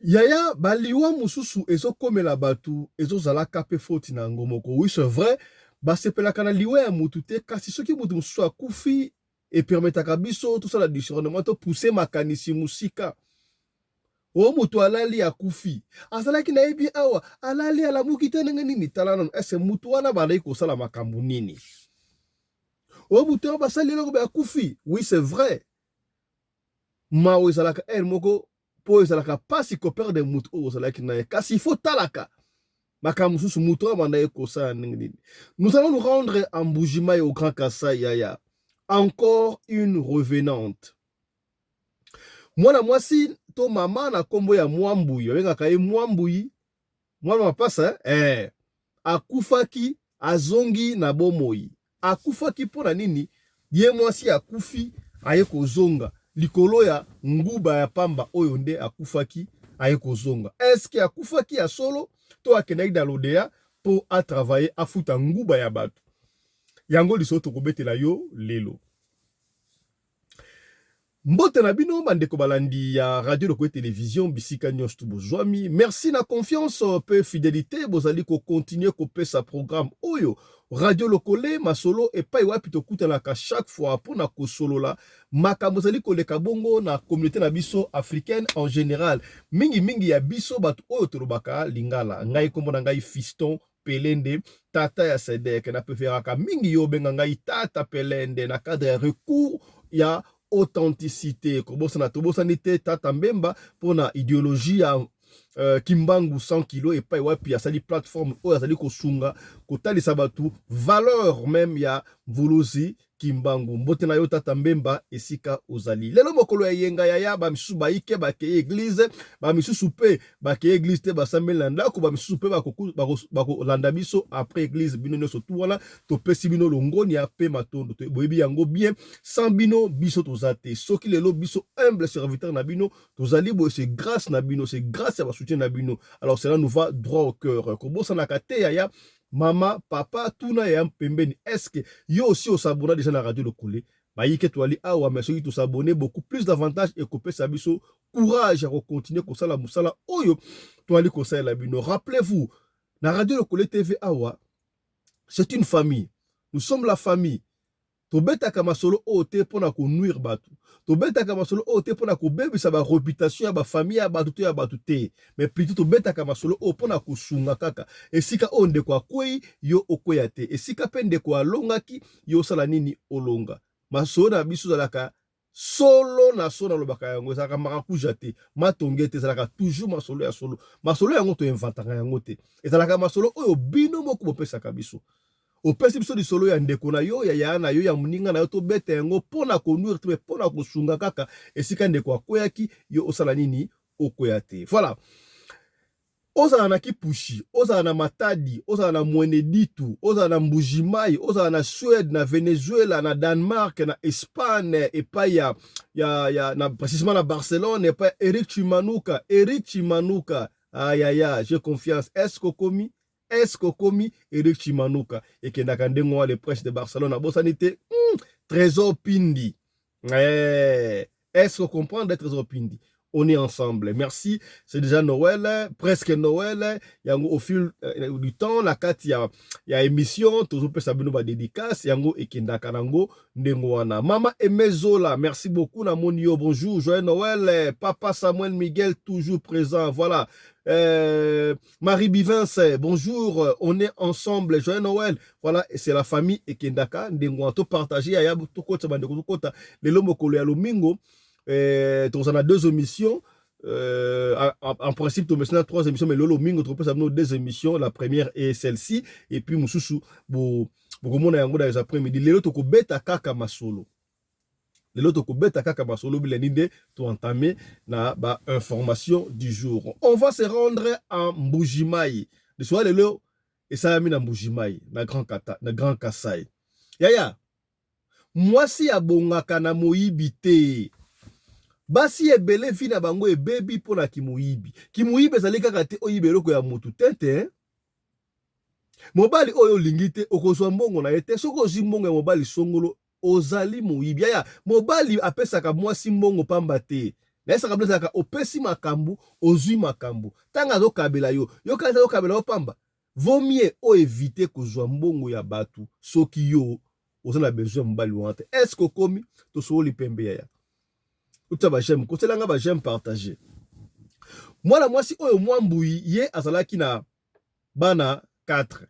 Yaya baliwa mususu ezokomela batu ezozalaka pe foti na yango moko. Oui, c'est vrai. Basepelaka na liwa ya mutu te kasi soki mutu mususu akufi epermetaka biso tosala discernement to pousser makanisi musika. O mutu alali akufi azalaki na yebi awa alali alamuki te ndenge nini tala nano ese mutu wana bandaki kosala makambo nini. O mutu oyo basali eloko be akufi. Oui, c'est vrai. Mawe ezalaka moko po ezalaka pasi koperde mutu oyo ozalaki na ye kasi il faut talaka makambo mosusu mutu oyo banda ye kosala ndenge nini. Nous allons nous rendre en Mbujimayi au Grand Kasai. Yaya encore une revenante, mwana mwasi to mama na kombo ya Mwambuyi babengaka ye Mwambuyi mwana mapasa akufaki azongi na bomoi. Akufaki mpona nini? Ye mwasi akufi aye kozonga likolo ya nguba ya pamba oyo nde akufaki aye kozonga. Eske akufaki ya solo to akendaki na lodea po atravaye afuta nguba ya bato? Yango liso tokobetela yo lelo. Mbote na bino bandeko balandi ya radio Lokole télévision bisika nyonso tu bozwami. Merci na confiance pe fidélité bozali ko continuer ko pesa programme oyo radio Lokole masolo epai wapi tokutanaka chaque fois pona ko solola makambo zali koleka bongo na communauté na biso africaine en général. Mingi ya biso bato oyo tolobaka lingala. Ngai kombo na ngai Fiston Pelende tata ya Sedek na preferaka mingi yo benga ngai tata Pelende na cadre ya recours ya authenticité. Kobosana tobosani te tata Mbemba pona idéologie ya Kimbangu 100 kilo et pa wapi asali plateforme oyo azali kosunga kotalisa batu valeur même ya Mvuluzi Kimbangu. Mbote na yo tata Mbemba esika ozali. Lelo mokolo ya yenga yaya ba misusu baike bake église, ba misusu pe bake église te basambela ndako, ba misusu pe bako landa biso après église bino nyonso tu wana to pesi bino longoni ya pe matondo to boyebi yango bien sans bino biso tozate. Soki lelo biso humble serviteur na bino tozali bo c'est grâce na bino, c'est grâce à ba soutien na bino. Alors cela nous va droit au cœur. Kobosa na kate yaya mama, papa, tuna ya pembeni. Est-ce que yo aussi au s'abonner déjà na radio Lokole? Ba yike to ali awa mais soki to s'abonner beaucoup plus d'avantages et couper sa biso courage à continuer ko sala musala oyo to ali ko sala bino. Rappelez-vous, na radio Lokole TV awa, c'est une famille. Nous sommes la famille. Tobetaka masolo ote pona ko nuire batu. Tobetaka masolo ote pona ko bebisa ba réputation ya ba famille ya batu te ya batu te. Mais plutôt tobetaka masolo o pona ko sunga kaka. Esika onde kwa kwei yo okoya te. Esika pende kwa longaki yo sala nini olonga. Masolo na biso zalaka solo na solo lobaka yango zalaka marakuja te. Matonge te zalaka toujours masolo ya solo. Masolo yango to inventaka yango te. Ezalaka masolo oyo bino moko bopesaka biso. Au pesi biso di solo ya ndeko na yo ya yana yo ya muninga na yo to bete yango pona ko nuire te pona ko sunga kaka esika ndeko akoyaki yo osala nini okoyate. Voilà. Ozala na Kipushi, ozala na Matadi, ozala na Mweneditu, ozala na Mbujimayi, ozala na Suède, na Venezuela, na Danemark, na Espagne, epai na précisément na Barcelone, epai Eric Chimanuka. Ayaya, j'ai confiance. Est-ce que komi Eric Chimanuka et que nakandengwa le presse de Barcelone a bosanité Trésor Pindi. Est-ce qu'on comprend d'être Trésor Pindi? On est ensemble. Merci. C'est déjà Noël, presque Noël. Yango au fil du temps, la carte y a émission, toujours peut s'abonner à dédicace. Yango ekenda kanango ndengwana. Mama Emezola, merci beaucoup na monio. Bonjour, joyeux Noël. Papa Samuel Miguel toujours présent. Voilà. Marie Bivens, bonjour, on est ensemble, joyeux Noël. Voilà, c'est la famille Ekendaka, ndengwana to partager aya to kota bandeko to kota lelo mokolo ya lomingo. On a 2 émissions. En principe, tu as 3 émissions, mais Lolo Mingo, tu as 2 émissions. La première est celle-ci. Et puis, Moussoussou, beaucoup dans les après-midi. Les autres, tu beta kaka masolo. Les autres, tu beta kaka masolo. Bilenide, tu entamé na ba information du jour. On va se rendre en Mbujimayi. Le soir, les lots, et ça a mis en Mbujimayi, na Grand Kasai. Yaya, moi, si abongaka na moyibi te. Basi ebele fina bango ebebi pona kimuibi. Kimuibi ezali kaka te oyibe eloko ya mutu tete. Mobali oyo lingite okozwa mbongo na ete. Soko ozwi mbongo ya mobali songolo ozali muibi. Ya mobali apesaka mwasi mbongo pamba te. na esa kabila zaka opesi makambu ozui makambu tanga zo kabela yo kata zo kabela opamba vaut mieux o éviter kozwa mbongo ya batu soki yo ozana besoin mbali wante est-ce que komi to so li pembe ya uta ba j'aime côté langa ba j'aime partager moi la mwasi oyo mwambui ye azalaki na bana 4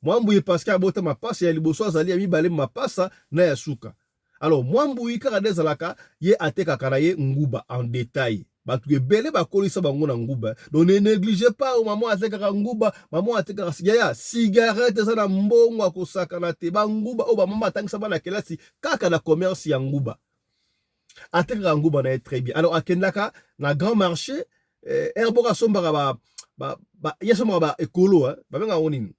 mwambui parce que abota mapasa ya liboso azali ya mibale mapasa na ya suka. Alors mwambui kaka dezalaka ye ateka kana ye nguba en détail batu ebele bakolisa bango na nguba donc ne négligez pas maman ateka nguba maman ateka ya cigarette za na mbongo akosakana te banguba o ba mama atangisa bana kelasi kaka na commerce ya nguba ateka nguba na très bien. Alors akendaka na grand marché herboka sombaka ba yesoma ba ekolo ba benga onini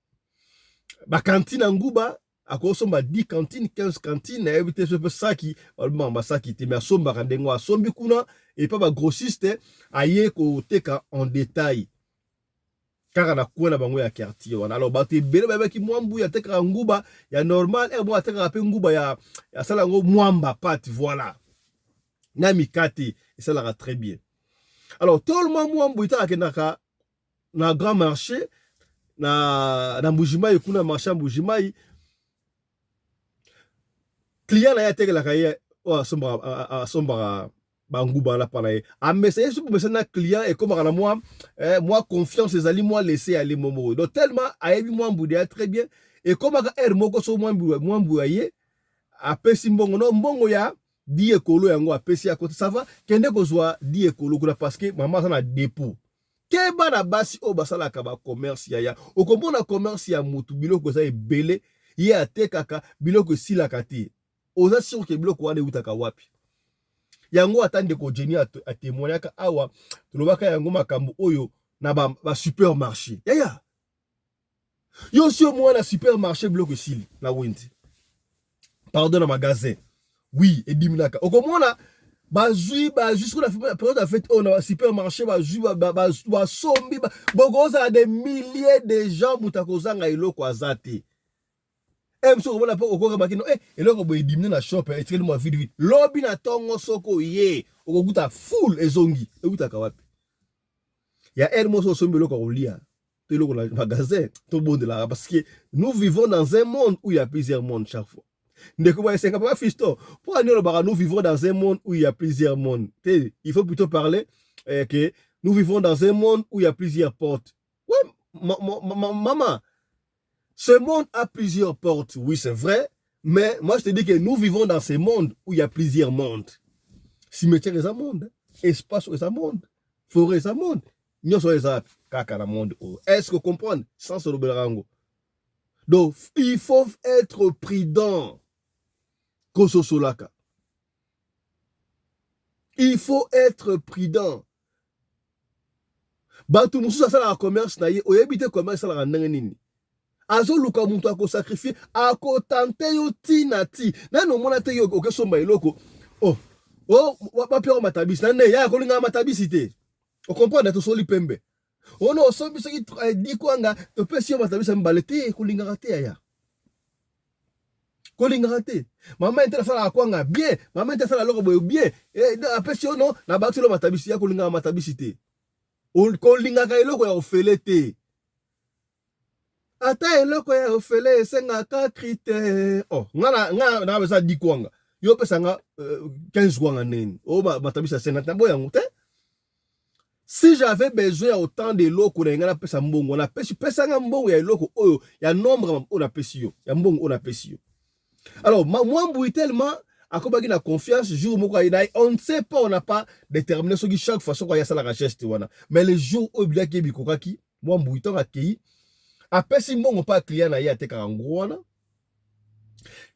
ba cantine nguba akosomba 10 cantines 15 cantines na éviter ce saki ba saki te mais somba kandengo asombi kuna et pas ba grossiste aye ko teka en détail kaka na kuona bango ya quartier wana. Alors ba te bele ba ki mwambu ya teka nguba ya normal herbo ateka pe nguba ya sala ngo mwamba pâte voilà na mikati et ça la très bien. Alors tout le monde mwambu ita akendaka na grand marché na Mbujimai kuna marché Mbujimai client na ya teke la kaye o somba banguba la pana amese yesu pour na client et comme na moi confiance ezali moi laisser aller momo donc tellement ayebi moi mbude très bien et comme aka moko so moi mbu aye apesi mbongo no mbongo ya di ekolo yango apesi ya côté ça va kende kozwa di ekolo kuna parce que maman ça na dépôt keba na basi o basala ka ba commerce ya okomona commerce ya mutu biloko za ebele ye atekaka biloko sila kati oza sûr que biloko wana utaka wapi yango atande ko jeni a témoignaka awa tulobaka yango makambo oyo na ba supermarché ya yo sio mwana supermarché biloko sili na winti pardon na magasin oui ediminaka okomona bazui jusqu'à la période de fête on a supermarché bazui sombi bogoza des milliers de gens mutakozanga eloko azate emso ko na po ko bakino eloko bo edimine na shop et tellement moi vite lobi na tongo soko ye okokuta full ezongi ekutaka wapi ya elmo so sombi eloko olia te eloko na magasin to bon de la parce que nous vivons dans un monde où il y a plusieurs mondes chaque fois. Nous vivons dans un monde où il y a plusieurs mondes. Il faut plutôt parler que nous vivons dans un monde où il y a plusieurs portes. Ouais, maman, ce monde a plusieurs portes. Oui, c'est vrai. Mais moi, je te dis que nous vivons dans ce monde où il y a plusieurs mondes. Cimetière est un monde. Espace est un monde. Forêt est un monde. Est-ce que vous comprenez? Sans se rebelrango. Donc, il faut être prudent. Il faut être prudent. Batu musu sala la commerce na ye oyebite commerce la ndenge nini. Azo luka muntu ako sacrifier ako tante yo tinati. Na no mona te yo okesomba eloko. Ba pio matabisi na ne ya kolinga matabisi te. O comprendre to soli pembe. Ono sombi soki di kwanga to pesi yo matabisi mbalete kolinga rate ya. Kolinga te mama intéressant la kwanga bien mama intéressant la loko boyo bien apesi ono na batu lo matabisi ya kolinga matabisi te kolinga ka eloko ya ofele te ata eloko ya ofele senga ka critère nga na besa di kwanga yo pesa nga 15 kwanga neni matabisi ya sena tambo yango te. Si j'avais besoin autant de loko na nga na pesa mbongo na pesa nga mbongo ya eloko oyo ya nombre on a pesi yo ya mbongo on a pesi yo. Alors, moi, tellement, à quoi la confiance, jour où on ne sait pas, on n'a pas déterminé ce qui chaque façon qu'il y a ça la recherche, mais les jours où il y a qui bikokaki, moi, mbouiton a qui, après si bon, on pas client na ya te kangou na,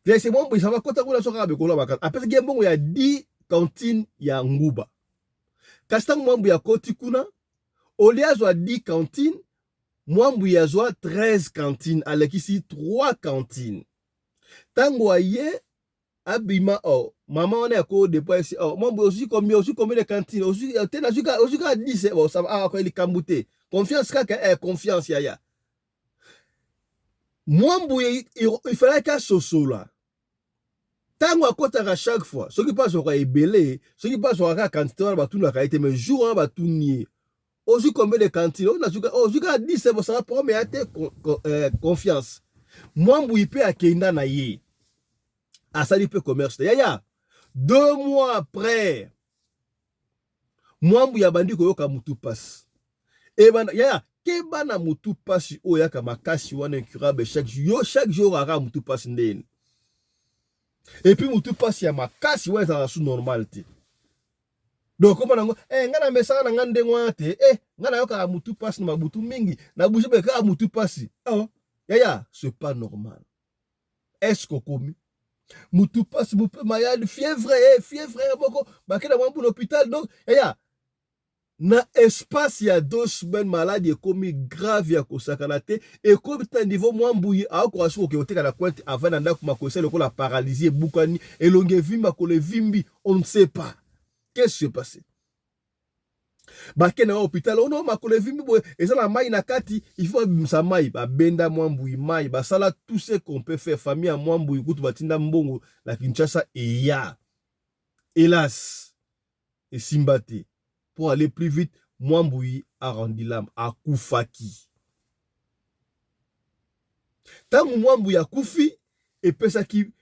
c'est bon, ça va côté la soka bikola baka. Après il y a bon, il y a 10 cantines ya nguba. Kastang moi ya koti kuna, au lieu de 10 cantines, moi ya 13 cantines, avec ici 3 cantines. Tango aye abima maman on est à cause de poids moi aussi combien de cantines aussi tena aussi 10 bon ça va quoi il kambouté confiance kaka confiance ya moi il fallait qu'à soso là Tango akotaka chaque fois, ce qui passe au ebelé, ce qui passe au quantité on va tout la qualité mais jour on va tout nier. Aujourd'hui combien de quantité on a aujourd'hui 10 c'est ça pour mais confiance. Moi mbuipe akenda na ye. Asali pe commerce. Yaya. 2 mois après. Moi mbuya bandi ko yoka mutu passe. Et ben yaya keba na mutu passe oyaka makasi wana incurable chaque jour ara mutu passe ndeni. Et puis mutu passe ya makasi wana za sous normalité. Donc comment nango ngana mesana na ngande ngwate ngana yoka mutu passe na mabutu mingi na bouche be ka mutu passe. Ah yaya, c'est pas normal. Est-ce qu'on commis mutu passe malade fièvre boko bakena mwambu l'hôpital donc yaya na espace ya 2 semaines malade ekomi grave ya kosakana te et comme ta niveau mwambu ako asu okoteka na pointe avant na ndako makosela lokola paralysie bukani elonge vimba ko le vimbi on ne sait pas qu'est-ce qui s'est passé. Bakena hôpital on makole vimbi boy eza na mai na kati il faut bimsa mai ba benda mwambu mai ba sala tout ce qu'on peut faire famille à mwambu kutu batinda mbongo la Kinshasa et ya hélas et simbate pour aller plus vite mwambu a rendu l'âme a kufaki tangu mwambu ya kufi et pesa ki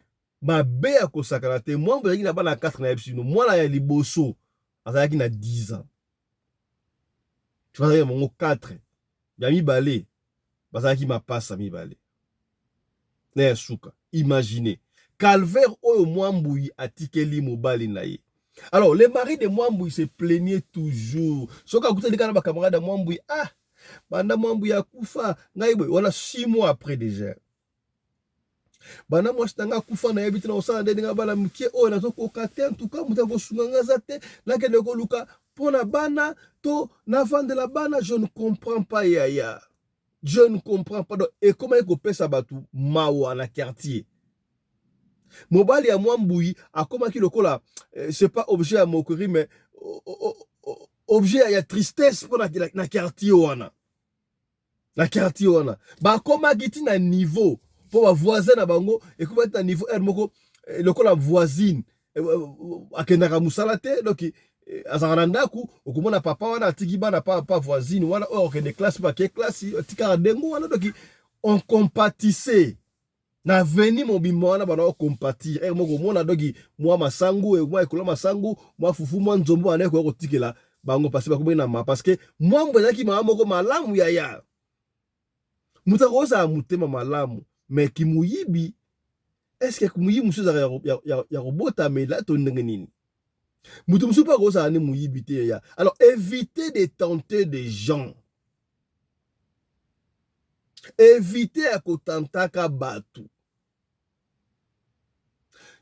mabe ya kosakana te mwambu ya na bana 4 na epsino mwana ya liboso azalaki na 10 ans. Tu vas dire mon 4 ya mibale bazaki ma passe à mibale na suka. Imaginez calvaire oyo mwambu atikeli mobali na ye. Alors les maris de mwambu se plaignaient toujours soka kuteli kana ba camarade mwambu banda mwambu ya kufa ngai boy wana 6 mois après déjà bana mwasi tanga kufa na yebiti na osala ndenge nga bala mkie oyo na zoko kate en tout cas muta ko sunga zate na kende ko luka pona bana to na vendre la bana. Je ne comprends pas yaya, je ne comprends pas. Et comment il pesa batu mawa na quartier mobali ya mwambu akoma ki lokola c'est pas objet à moquerie mais objet ya tristesse pour na quartier wana ba koma giti na niveau pour ba voisin na bango et comment ta niveau moko lokola voisine akendaka musala te donc azana ndaku okomona papa wana atiki bana pa voisine wana okende classe pa ke classe tika dengo wana donc on compatissait na veni mobimba wana bana compatir moko mona donc moi masangu moi ekola masangu moi fufu moi nzombo wana ko tikela bango parce ba komena ma parce que moi mbezaki mama moko malamu ya muta kosa mutema malamu mais kimuyibi est-ce que kumuyibi musuza ya robota mais là to ndenge nini mutu musu pa kosa ani muyibi te ya. Alors évitez de tenter des gens, évitez à kotantaka batu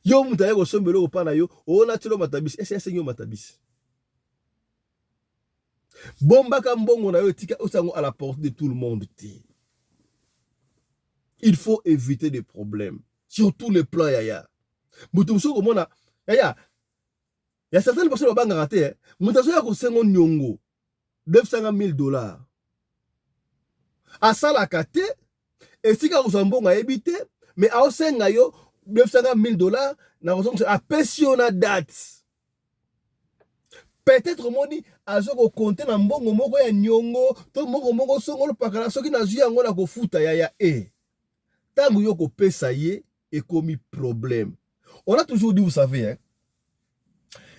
yo muta ya kosombelo opana yo ona tilo matabisi ese asenyo matabisi bomba ka mbongo na yo tika osango à la porte de tout le monde te. Il faut éviter des problèmes sur tous les plans yaya. Mutu musu komona yaya. Il y a certaines personnes qui ont raté. Mutazo ya kosengo nyongo $900,000. Asala kate et si ka kozambonga ebité mais a osenga yo $900,000 na kozonga a pensiona date. Peut-être moni azoko compter na mbongo moko ya nyongo to moko songo lo pakala soki na zuya ngo na kofuta yaya tangu yo ko pesa ye et commis problème. On a toujours dit vous savez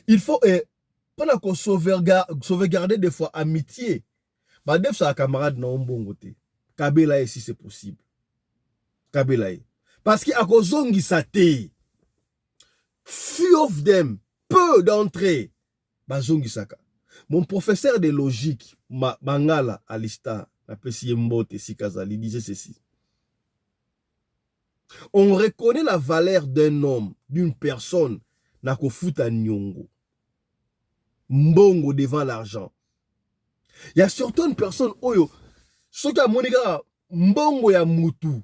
il faut pendant qu'on sauvegarder des fois amitié ba def sa camarade na mbongo te kabela si c'est possible kabela parce que à kozongi sa te few of them peu d'entrée bazongi saka. Mon professeur de logique Mangala Alista la pesi mbote sikazali disait ceci: on reconnaît la valeur d'un homme, d'une personne na kofuta nyongo mbongo devant l'argent. Il y a certaines personnes oyo soka monika mbongo ya mutu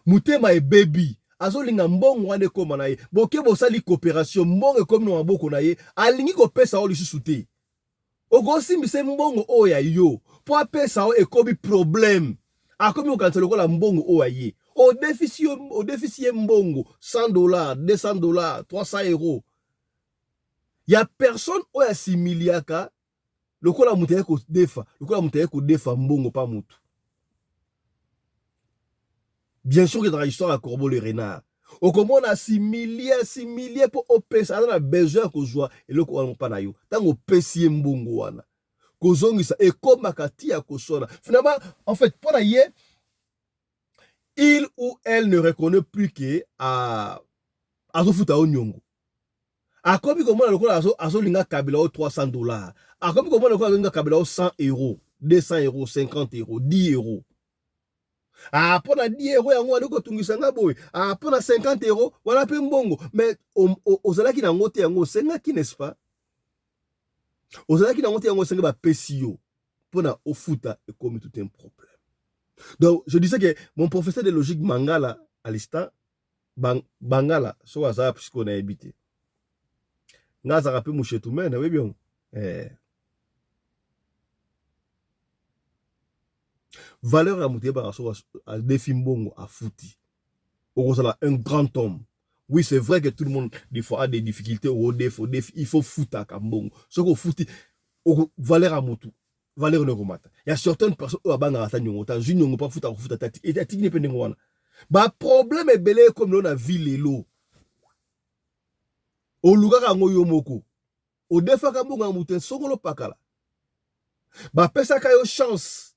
mutema e baby azolinga mbongo wane koma na ye boke bosali coopération mbongo comme no maboko na ye alingi ko pesa o lisusu te ogosi mise mbongo oya yo po pesa o ekobi problème akomi okanselo ko la mbongo oya ye au déficit mbongo 100 dollars, 200 dollars, 300 euros. Il y a personne qui a similiaka le ko la muteye ko defa mbongo pas mutu. Bien sûr que dans l'histoire à Corbeau le renard, au comment on a assimilé pour opé ça a besoin que joie et le ko pas na yo tant au pesi mbongo wana ko zongisa et comme makati ya ko sona finalement en fait pour ailleurs il ou elle ne reconnaît plus que à azofuta onyongo akobi komona lokola azolinga kabila o 300 dollars akobi komona lokola azolinga kabila o 100 euros 200 euros 50 euros 10 euros pona 10 euros yango wali kotungisa nga boy pona 50 euros wana pe mbongo mais ozalaki na ngote yango sengaki n'est-ce pas ozalaki na ngote yango senga ba pesio pona ofuta et comme tout un problème. Donc je disais que mon professeur de logique Mangala à l'instant Bangala so waza puisqu'on a habité nga za rappel mouchetou men oui bien valeur à mouté par à défi mbongo à fouti au un grand homme. Oui, c'est vrai que tout le monde des fois a des difficultés au défi il faut fouta kambongo ce qu'on fouti au valeur à moutou valeur ne remata. Il y a certaines personnes qui ont banga nyongo ta nyongo pas fouta tati et tati ne pende ngwana. Ba problème est belé comme l'on a vu lelo. Au lugar ngo yomoko. Au defa kambongo mouté sokolo pakala. Ba pesa kayo chance.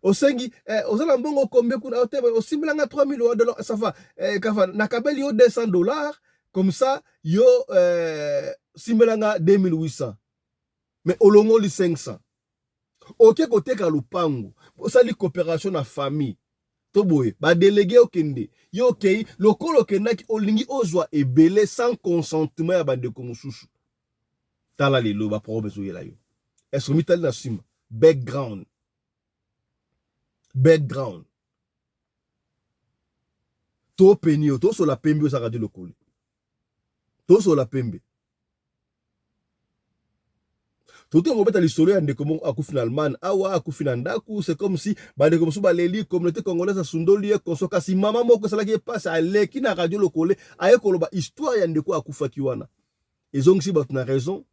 Au sengi ozala mbongo combien kuna otebe au simblanga 3000 dollars ça va kafa nakabeli yo 200 dollars comme ça yo simblanga 2800 mais olongo li 500 OK côté ka lupango osali coopération na famille to boye ba délégué okende yo OK lokolo kendaki olingi ozwa ebele sans consentement ya bande ko mususu tala lelo ba problème zoyela yo est-ce mitali na sima background to penio to so la pembe sa radio lokole to so la pembe to te robeta l'histoire ande comment aku finalement awa aku finandaku c'est comme si ba de comme so ba leli communauté congolaise sundoli e konsoka si mama moko sala ki passe à leki na radio lokole aye koloba histoire ya ndeko akufa kiwana ezong si bat na raison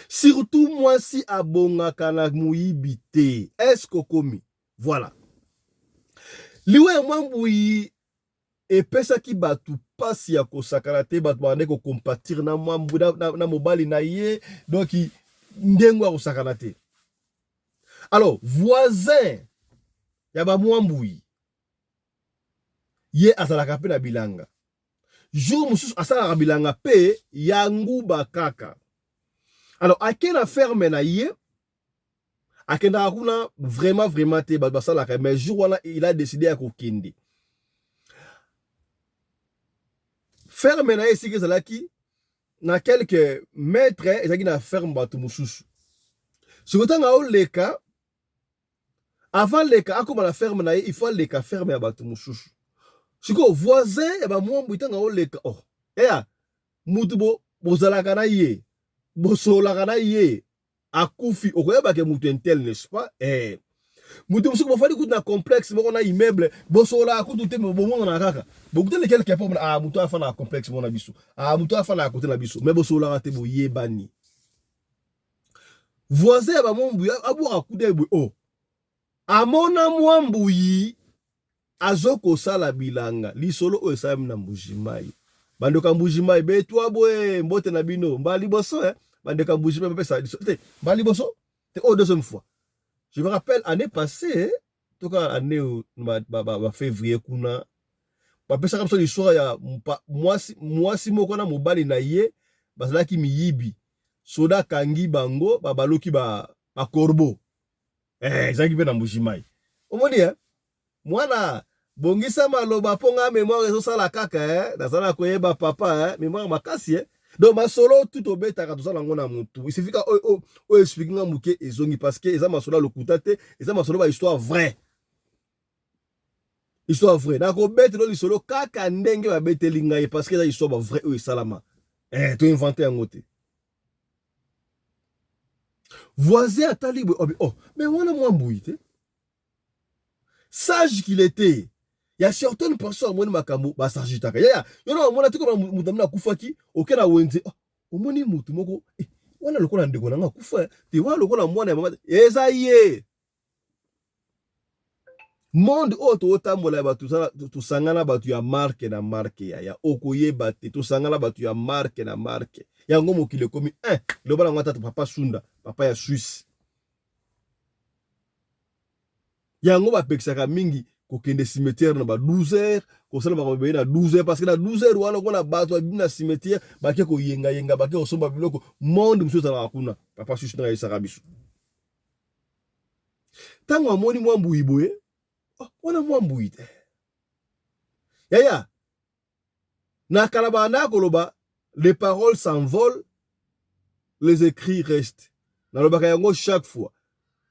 surtout moi si abonga kana muibité est-ce que komi voilà liwe mwambuyi epesa ki batu pasi ya kosakana te batu bande ko compatir na mwambu na mobali na ye donc ndengo ya kosakana te. Alors voisin ya ba mwambuyi ye azalaka pe na bilanga jour mususu asalaka bilanga pe yangu bakaka. Alors, à quelle ferme na yé, à quelle aruna vraiment te basala mais jour il a décidé à kokindi. Ferme na yé si que zalaki na quelques mètres ezaki na ferme batu mususu. Si vous avez leka avant leka akoma na ferme na yé il faut leka ferme ya batu mususu. Si ko voisin e ba mwambu itanga o leka oh ya mutubo bozalaka na yé bosola kana ye akufi okoyeba ke mutu intel n'est-ce pas mutu musuku bofali kutu na complexe moko na immeuble bosola akutu te bomonga na kaka bokutele quelque part mutu afa na complexe mona biso mutu afa na côté na biso mais bosola te boyebani voisin ba mombu abu akude bo amona mwambuyi azoko sala bilanga lisolo o esam na mbujimai bandoka mbujimai betwa boye mbote na bino mbali boso bandeka mbujimai pesa te mbali boso te deuxième fois je me rappelle année passée to ka année ba février kuna ba pesa comme ça l'histoire ya mwasi moko na mobali na ye bazalaki miyibi soda kangi bango babaloki ba corbeau zaki pe na mbujimai omoni mwana bongisa maloba ponga mémoire ezosala kaka nazala koyeba papa mémoire makasi donc masolo tout obetaka tozala ngo na mutu il suffit o explique nga muke ezongi parce que eza masolo lokuta te eza masolo ba histoire vraie donc obete no lisolo kaka ndenge ba beteli ngai parce que eza histoire ba vrai o esalama to inventer yango te. Voisin atali oh mais wana mwambui te. Sage qu'il était. Il y a certaines personnes qui makambo ba sagitaka. Ya yo mona te ko mutamna kufaki okena wenze. Omoni mutu moko wana lokola ndeko nanga kufa te wana lokola mwana ya mama eza ye. Monde oto otambola batu tusangana batu ya marque na marque ya okoyeba te tusangana batu ya marque na marque. Yango mokile komi le bana ngata papa Sunda, papa ya Suisse. Yango ba pexaka mingi ko kende cimetière na ba 12h, ko sala ba ko be na 12h parce que na 12h wana ko na bato na cimetière ba ke ko yenga ba ke ko somba biloko monde muso za kuna papa Suisse na isa biso. Tango amoni mwambu iboye, wana mwambu ite. Ya na kalabana koloba les paroles s'envolent, les écrits restent. Na lobaka yango chaque fois.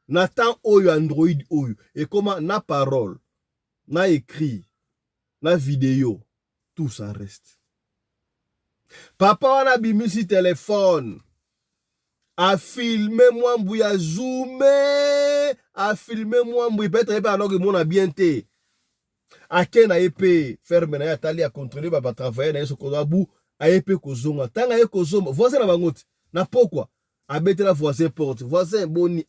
Na temps oyo Android oyo et comment na parole, na écrit, na vidéo, tout ça reste. Papa wana bimisi téléphone, a filmé mwambu ya zoomé, a filmé mwambu peut-être pas alors que mon a bien té. A ken a épée ferme na ya tali a contrôler ba travailler na yeso ko abu a épée ko zonga. Tanga ye ko zonga, voisin na bangote. Na pourquoi? A bête la voisin porte, voisin boni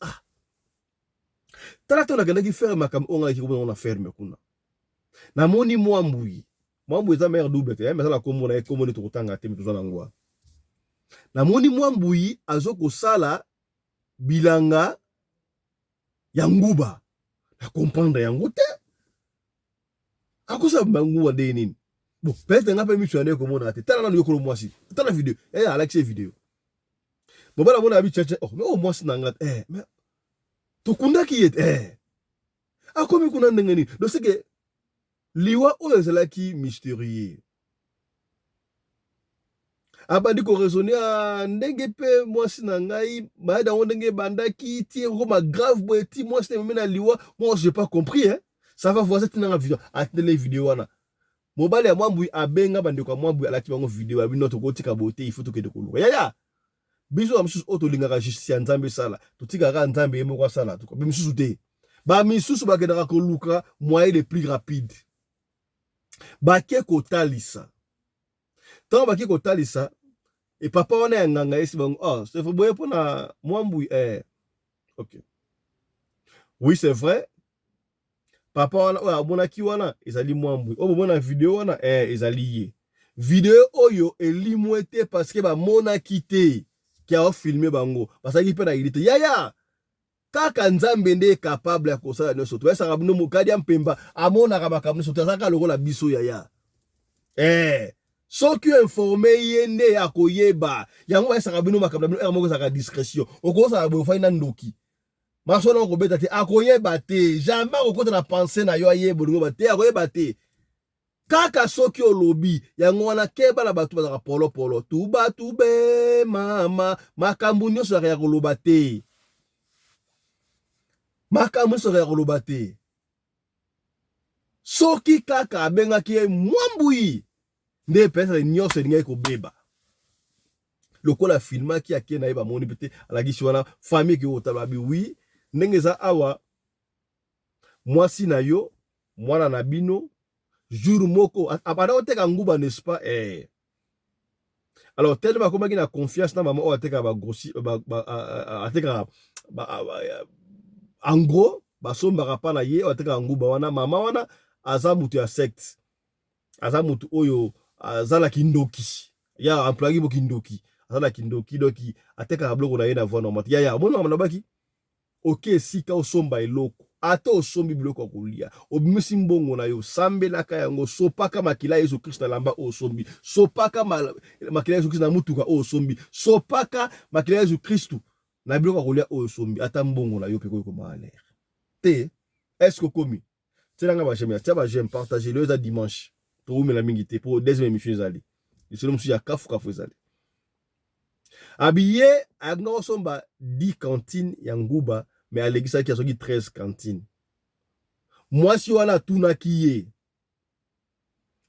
Tala tona ki ferme kam onga ki ko na ferme kuna. Na moni mwambu eza mère double te, mais ça la komo na komo ni to tanga te mituzo na ngwa. Na moni mwambu azoko sala bilanga ya nguba. Na comprendre yango te. Akosa banguwa de nini. Bon, peut-être nga pe mitu ane komo na te. Tala na yokolo mwasi. Tala vidéo. Alex vidéo. Bon bala mona abi cheche. Oh, mais mwasi na ngat. Mais tokunda ki yet akomi kuna ndengeni do seke liwa oyo ezalaki mystérieux abandi ko raisonner ndenge pe mwasi na ngai baada ndenge bandaki ti ko ma grave boy ti mwasi te mena liwa moi j'ai pas compris ça va voir cette na vidéo atele vidéo wana mobali ya mwambu abenga bandeko ya mwambu alaki bango vidéo abi noto ko tika bote il faut to ke de koluka ya biso amsusu oto lingaka justice ya nzambe sala totikaka nzambe yemo kwa sala to ba misusu te ba misusu ba kedaka ko luka moyen le plus rapide ba ke ko talisa tant ba ke ko talisa et papa wana ya nganga esi bango c'est boye pona mwambu OK oui c'est vrai papa wana abonaki wana ezali mwambu obona vidéo wana ezali ye vidéo oyo elimwete parce que ba monaki te qui a filmé bango parce qu'il peut na ilite ya kaka nzambe nde capable ya kosala nyoso to esa kabino mukadi ampemba amona kabaka mneso to saka lokola biso ya soki informé yende ya koyeba yango esa kabino makambo bino moko saka discrétion okosa bo fa ina ndoki masona ko beta te akoyeba te jamais okota na penser na yo ayebo ngo ba te akoyeba te kaka soki olobi yango wana keba na batu bazaka polo tuba tube mama makambu nyonso ya koloba te makambu nyonso ya koloba te soki kaka abengaki mwambui nde pesa nyonso elingai kobeba lokola filmaki ake na ye bamoni pete alakisi wana famille ki otala bi oui ndenge eza awa mwasi na yo mwana na bino jour moko abana oteka nguba n'est-ce pas alors tellement comme il a confiance na maman oteka ba grossi ateka en gros ba somba pa na ye oteka nguba wana mama wana aza mutu ya secte aza mutu oyo azala kindoki ya employé bo kindoki azala kindoki doki ateka bloko na ye na voix normale ya bona mama baki OK sika osomba eloko ata osombi biloko kolia obimisi mbongo na yo sambelaka yango sopaka makila Yesu Kristo lamba osombi sopaka makila Yesu Kristo na mutuka osombi sopaka makila Yesu Kristo na biloko kolia osombi ata mbongo na yo peko ko malheur te est-ce que komi tselanga ba j'aime j'aime partager le za dimanche to umela mingi te pour deuxième émission ezali isolo musu ya kafu ezali habillé agno somba 10 cantines ya nguba mais à l'église qui a 13 cantines. Moi, si on a tout naquillé,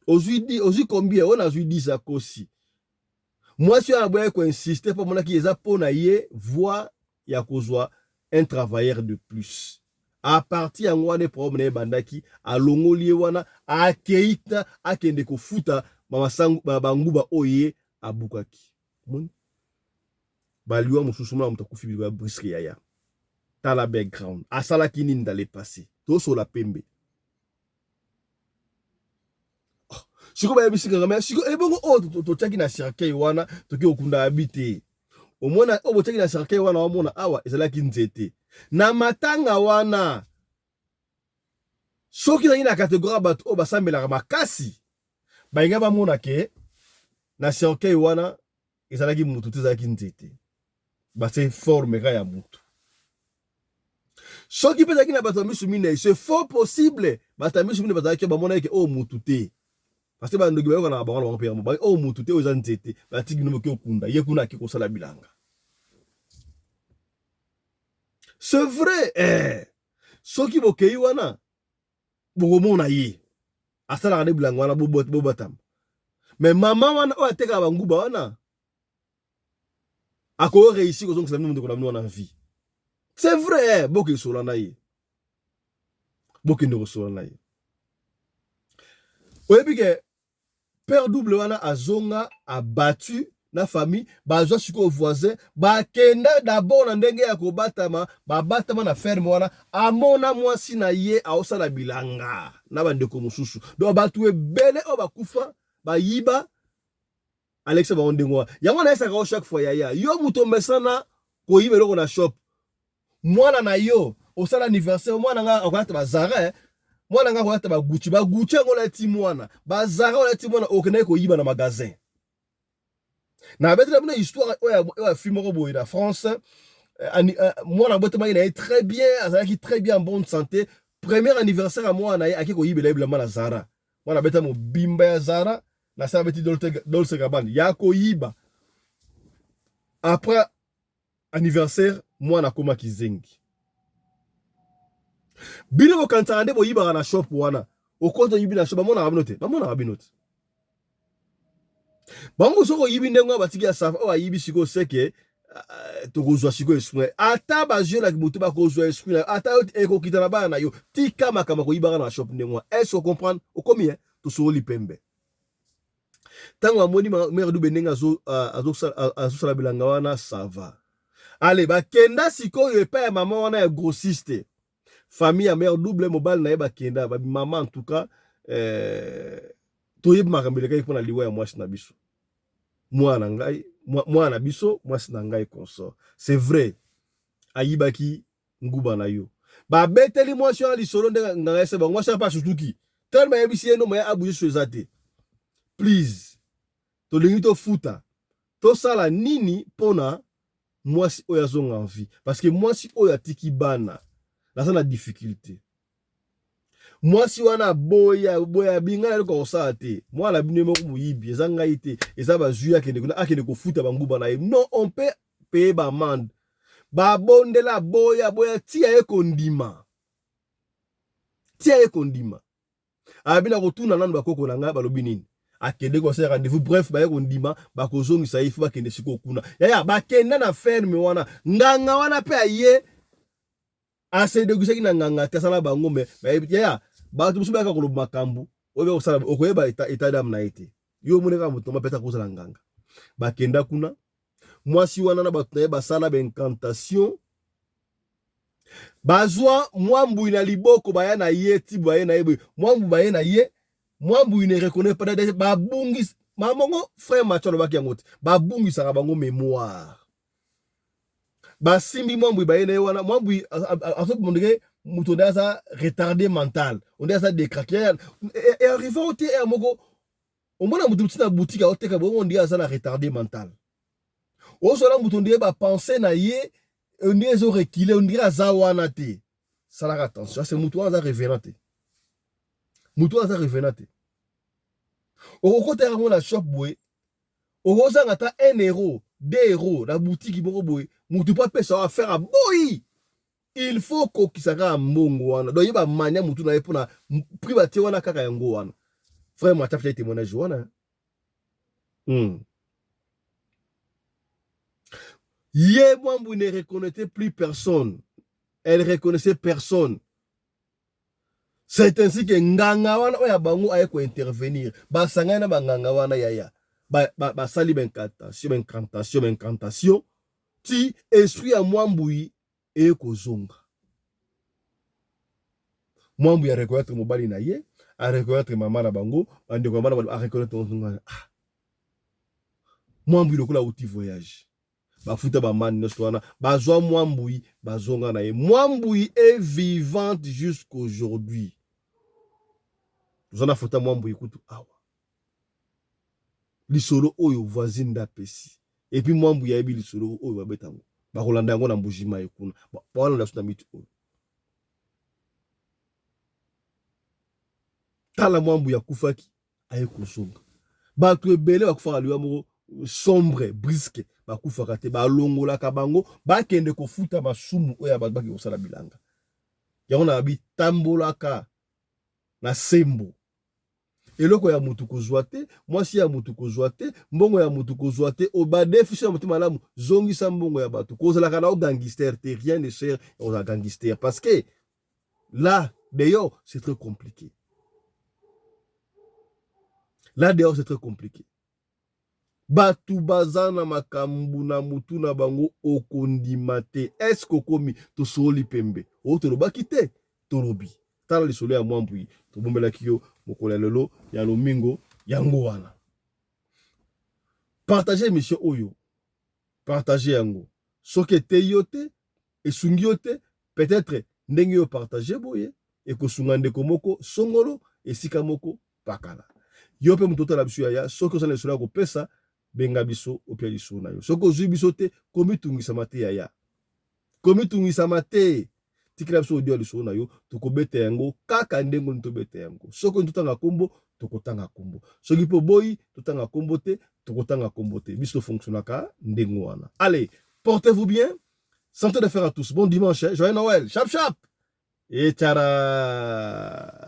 aujourd'hui combien on a dit ça aussi. Moi, si on a insister pour mon qui est pour naïe, voir ya kozwa un travailleur de plus. À partir ya ngwane problème na bandaki alongoli wana akeita akende kofuta mamasangu banguba oye abukaki. Mon baliwa mususu mwa mutakufi bilwa briske yaya. Tala background. Asala kini dans le passé. Toso la pembe. Siko ba yebisika ngame siko ebongo to tchaki na circuit wana toki okunda habité. Omona obotaki na circuit wana omona awa ezalaki nzete. Na matanga wana soki na catégorie bato o basambelaka makasi bainga bamona ke na circuit wana ezalaki mutu tezalaki nzete. Base forme ka ya mutu. Soki pezaki na bato misu mine c'est fort possible bato misu mine bazaki bamona ke o mutu te. Parce que bandoki ba na bango bango père ba o mutu te oza nzete batiki no ke okunda ye kuna ki kosala bilanga. C'est vrai soki bokei wana bokomona ye asala ne bilanga wana bobatam. Mais maman wana o ateka banguba wana ako réussir kozonga sa mundu ko na vie. C'est vrai boke sola na ye. Boke ndo sola na ye. Oyebi ke père double wana azonga abattu na famille bazwa siko voisin bakenda d'abord na ndenge ya kobatama babatama na ferme wana amona mwasi na ye aosala bilanga na bandeko mususu donc batu ebele o bakufa bayiba Alexa ba ondengwa yango na esaka chaque fois yaya yo mutombesana ko yibeloko na shop mwana na yo osala anniversaire mwana nga akwata bazara mwana nga akwata ba Gucci ngola ti mwana bazara ola ti mwana okene ko yiba na magasin na betre na histoire oya film ko boy na France mwana bote ma ina très bien azalaki très bien en bonne santé premier anniversaire à mwana na ye akiko yibela ibela na Zara mwana beta mo bimba ya Zara na sa beti Dolce Gabbana ya ko yiba après anniversaire mwana koma kizengi bino ko kantande bo yiba na shop wana okonto yibi na shop bamona rabinote bango soko yibi ndengo batiki ya safa o yibi siko seke to kozwa siko esprit ata ba jeu la kibutu ba kozwa esprit ata eko kitana ba na yo tika makama ko yiba na shop ndengo est-ce comprendre o combien to so li pembe tango amoni mère du benenga azo sala bilanga wana ça va. Allez ba kenda siko yo pa maman wana ya grossiste famille à mère double mobile na yeba kenda ba maman en tout cas to yeb makambele kai pona liwa ya mwasi na biso mwana ngai mwana biso mwasi na ngai consort c'est vrai ayibaki nguba na yo ba beteli mwasi ya lisolo ndenga nganga se ba mwasi pa sutuki tellement yebisi eno ma abuye sezate please to lingi to futa to sala nini pona mwasi oya zonga envie parce que mwasi oya tiki bana na la difficulté mwasi wana boya binga ko osala te mwana bino mo muyibi ezanga ite ezaba zuya akende ko futa banguba na ye non on peut payer ba amende ba bondela boya tia ye kondima abina ko tuna nanu bakoko na nga balobi nini akende ko se rendez-vous bref ba ye kondima ba kozongisa ifu bakende siko kuna yaya bakenda na ferme wana nganga wana pe aye ase de gusaki na nganga tasala bango me yaya ba tu musubaka ko makambu obe osala okoyeba eta dam na ete yo muneka mutomba peta ko sala nganga bakenda kuna mwasi wana na batu ba sala ba incantation bazwa mwambu ina liboko baya na ye ti baya na ye mwambu baya na ye mwambu ine reconnaît pas de babungi mamango frère machalo baki yangote babungi saka bango mémoire basimbi mwambu baya na ye wana mwambu aso mondeke muto ndaza retardé mental on ndaza décraqué et arrivé au té moko au moins muto tina boutique a oteka bon on dit aza na retardé mental o so la muto ndé ba penser na ye on dit zo reculer on dit aza wana té ça la attention c'est muto aza revenant au côté à la shop boy au za ngata 1 euro 2 euros la boutique boko boy muto pas peut ça faire à boy. Il faut ko kisaka mbongo wana do yeba manya mutu na epona private wana kaka yango wana frère mata peut témoignage wana Yé Mwambu ne reconnaissait plus personne. Elle reconnaissait personne. C'est ainsi que nganga wana oya bango aye ko intervenir. Ba sangana ba nganga wana yaya. Ba sali incantation. Ti esprit ya Mwambui e ko zonga. Mwambu ya reconnaître mobali na ye, a reconnaître maman na bango, ande ko mama a reconnaître zonga. Mwambu lokola uti voyage. Ba futa ba man no wana, ba zo Mwambui, ba zonga na ye. Mwambui est vivante jusqu'aujourd'hui. Nous en a foutu Mwambui kutu awa. Lisolo oyo voisine da pesi. Et puis Mwambui ya ebi lisolo oyo babetango. Ba Rolanda yango na mbujima ekuna. Ba wana na mitu oyo. Tala Mwambui ya kufaki aye kozonga. Ba tu ebele ba kufaka liwa moko sombre, brisque, ba kufaka te ba longola ka bango, ba kende ko futa masumu oya ba baki kosala bilanga. Yango na bi tambolaka na sembo. Eloko ya mutu kozwa te, mwasi ya mutu kozwa te, mbongo ya mutu kozwa te, obade fiche ya mutu malamu, zongisa mbongo ya batu. Kozala kana o gangster te, rien ne sert aux gangsters. Parce que là, d'ailleurs, c'est très compliqué. Là, d'ailleurs, c'est très compliqué. Batu bazana makambu na mutu na bango okondimate. Est-ce que komi to soli pembe? O to robaki te, to robi. Tala lisolo ya Mwambui, to bombela kiyo mokola lelo ya lomingo yango wana. Partagez émission oyo. Partagez yango. Soke te yote et sungi yote peut-être ndenge yo partager boye et ko sungande komoko songolo et sikamoko pakala. Yo pe mutota la biso ya soke osana lisolo ko pesa benga biso opia liso na yo. Soke ozui biso te komi tungisa mate ya. Komi tungisa mate. Tikila biso audio liso na yo tokobeta yango kaka ndengo ntobeta yango. Soko ntotanga kombo tokotanga kombo. Soki po boyi totanga kombo te tokotanga kombo te. Biso fonctionnaka ndengo wana. Allez, portez-vous bien. Santé de faire à tous. Bon dimanche, joyeux Noël. Chap chap. Et tchara.